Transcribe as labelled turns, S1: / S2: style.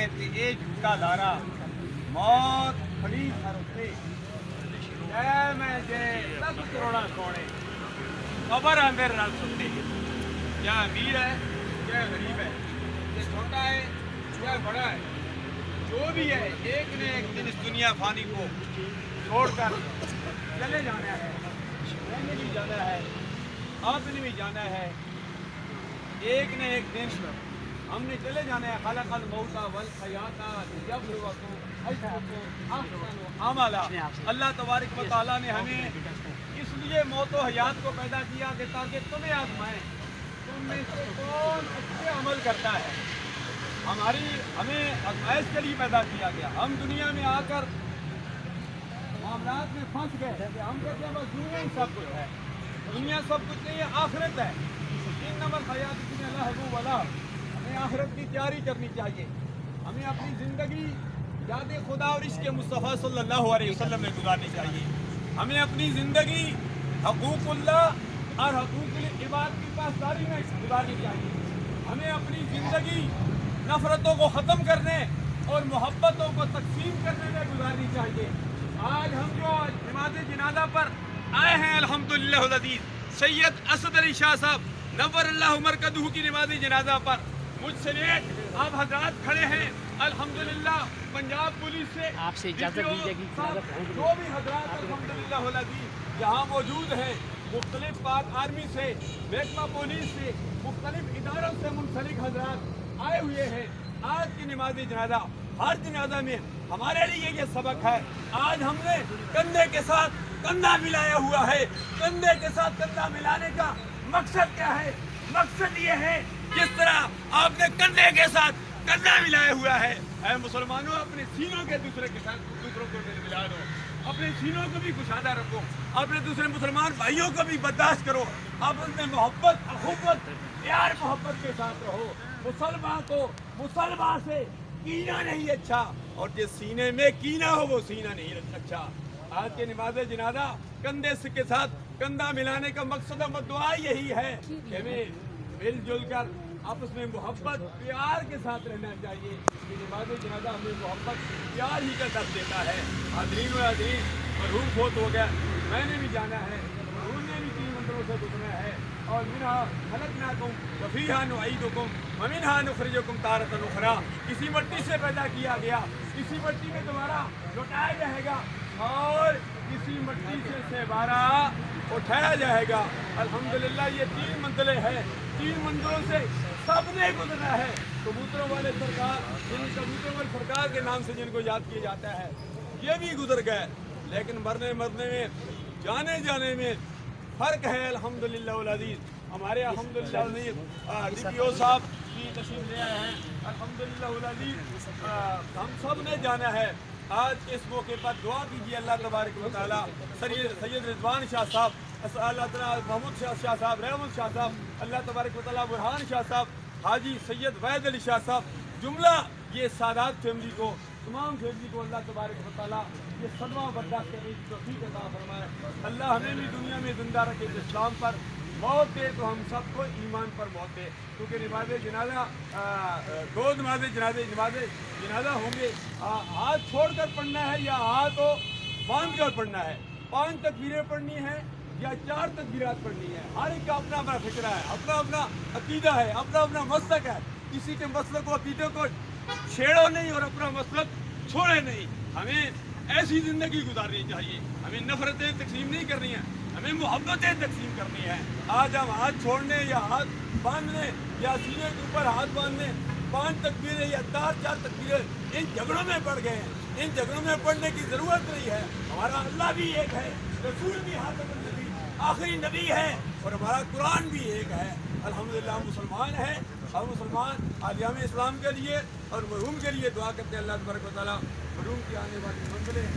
S1: تے اے جھوٹا دارا موت کھڑی سر اتے جے میں جے 10 کروڑا سونے قبر اندر رل سکتے کیا امیر ہے کیا غریب ہے یہ چھوٹا ہے کیا بڑا ہے جو بھی ہے ایک نہ ایک دن اس دنیا فانی کو چھوڑ کر چلے جانا ہے میں نے بھی جانا ہے آپ نے بھی جانا ہے ایک نہ ایک دن ہم نے چلے جانا ہے خلق الموت والحیات لیبلوکم ایکم احسن عملا اللہ تبارک و تعالیٰ نے ہمیں اس لیے موت و حیات کو پیدا کیا کہ تاکہ تمہیں آزمائیں تم میں سے کون اچھے عمل کرتا ہے ہمیں آزمائش کے لیے پیدا کیا گیا ہم دنیا میں آ کر معاملات میں پھنس گئے کہ ہم کہتے ہیں بس دنیا ہی سب کچھ ہے دنیا سب کچھ نہیں ہے آخرت ہے انما الحیات الدنیا لہو و لعب ہمیں آخرت کی تیاری کرنی چاہیے ہمیں اپنی زندگی یاد خدا اور عشق مصطفیٰ صلی اللہ علیہ وسلم میں گزارنی چاہیے ہمیں اپنی زندگی حقوق اللہ اور حقوق العباد کی پاسداری میں گزارنی چاہیے ہمیں اپنی زندگی نفرتوں کو ختم کرنے اور محبتوں کو تقسیم کرنے میں گزارنی چاہیے آج ہم جو نماز جنازہ پر آئے ہیں الحمدللہ العزیز سید اسد علی شاہ صاحب نور اللہ مرکزہ کی نماز جنازہ پر مجھ سے نیٹ آپ حضرات کھڑے ہیں الحمدللہ پنجاب پولیس سے
S2: آپ سے اجازت دی جائے گی
S1: جو بھی حضرات الحمدللہ العزیز یہاں موجود ہیں مختلف پاک آرمی سے محکمہ پولیس سے مختلف اداروں سے منسلک حضرات آئے ہوئے ہیں آج کی نماز جنازہ ہر جنازہ میں ہمارے لیے یہ سبق ہے آج ہم نے کندھے کے ساتھ کندھا ملایا ہوا ہے کندھے کے ساتھ کندھا ملانے کا مقصد کیا ہے مقصد یہ ہے جس طرح آپ نے کندھے کے ساتھ کندھا ملایا ہوا ہے اے مسلمانوں اپنے سینوں کے دوسروں کو ملا دو اپنے سینوں کو بھی کشادہ رکھو اپنے دوسرے مسلمان بھائیوں کو بھی برداشت کرو آپ ان میں محبت اخوت پیار محبت کے ساتھ رہو مسلمان سے کینہ نہیں اچھا اور جس سینے میں کینہ ہو وہ سینہ نہیں اچھا آج کے نماز جنازہ کندھے کے ساتھ کندھا ملانے کا مقصد و دعا یہی ہے کہ ہمیں مل جل کر آپس میں محبت پیار کے ساتھ رہنا چاہیے کہ نماز جنازہ ہمیں محبت پیار ہی کا درد دیتا ہے حاضرین و حاضرین مرحوم فوت ہو گیا میں نے بھی جانا ہے مرحوم نے بھی 3 منزلوں سے گزرنا ہے اور منہا خلقناکم وفیہا نعیدکم ومنہا نخرجکم تارۃ اخری کسی مٹی سے پیدا کیا گیا کسی مٹی میں دوبارہ لوٹایا جائے گا اور کسی مٹی سے بارہ اٹھایا جائے گا الحمدللہ یہ 3 منزلیں ہیں 3 منزلوں سے سب نے گزرنا ہے کبوتروں والے سرکار کبوتروں والے سرکار کے نام سے جن کو یاد کیا جاتا ہے یہ بھی گزر گئے لیکن مرنے میں جانے میں فرق ہے الحمدللہ العزیز ہمارے الحمدللہ العزیز DPO صاحب کی تشریف لے آئے ہیں الحمدللہ العزیز ہم سب نے جانا ہے آج اس موقع پر دعا کیجیے اللہ تبارک و تعالیٰ سید رضوان شاہ صاحب اللہ تعالیٰ محمود شاہ صاحب رحمت شاہ صاحب اللہ تبارک و تعالیٰ برہان شاہ صاحب حاجی سید وحید علی شاہ صاحب جملہ یہ سادات فیملی کو تمام فیملی کو اللہ تبارک و تعالیٰ یہ صدمہ برداشت کرنے کی توفیق عطا فرمائے اللہ ہمیں بھی دنیا میں زندہ رکھے اسلام پر موت دے تو ہم سب کو ایمان پر موت دے کیونکہ نماز جنازہ 2 نماز جنازہ ہوں گے ہاتھ چھوڑ کر پڑھنا ہے یا ہاتھ کو باندھ کر پڑھنا ہے 5 تکبیریں پڑھنی ہے یا 4 تکبیرات پڑھنی ہے ہر ایک کا اپنا فکرہ ہے اپنا عقیدہ ہے اپنا مسلک ہے کسی کے مسلک و عقیدے کو چھیڑو نہیں اور اپنا مسلک چھوڑے نہیں ہمیں ایسی زندگی گزارنی چاہیے ہمیں نفرتیں تقسیم نہیں کرنی ہیں ہمیں محبتیں تقسیم کرنی ہیں آج ہم ہاتھ چھوڑنے یا ہاتھ باندھنے یا سینے کے اوپر ہاتھ باندھنے 5 تکبیریں یا 4 تکبیریں ان جھگڑوں میں پڑ گئے ہیں ان جھگڑوں میں پڑنے کی ضرورت نہیں ہے ہمارا اللہ بھی ایک ہے رسول بھی خاتم النبی آخری نبی ہے اور ہمارا قرآن بھی ایک ہے الحمدللہ ہم مسلمان ہیں اور مسلمان عالیہ اسلام کے لیے اور مرحوم کے لیے دعا کرتے ہیں اللہ تبارک و تعالیٰ مرحوم کی آنے والی منزلیں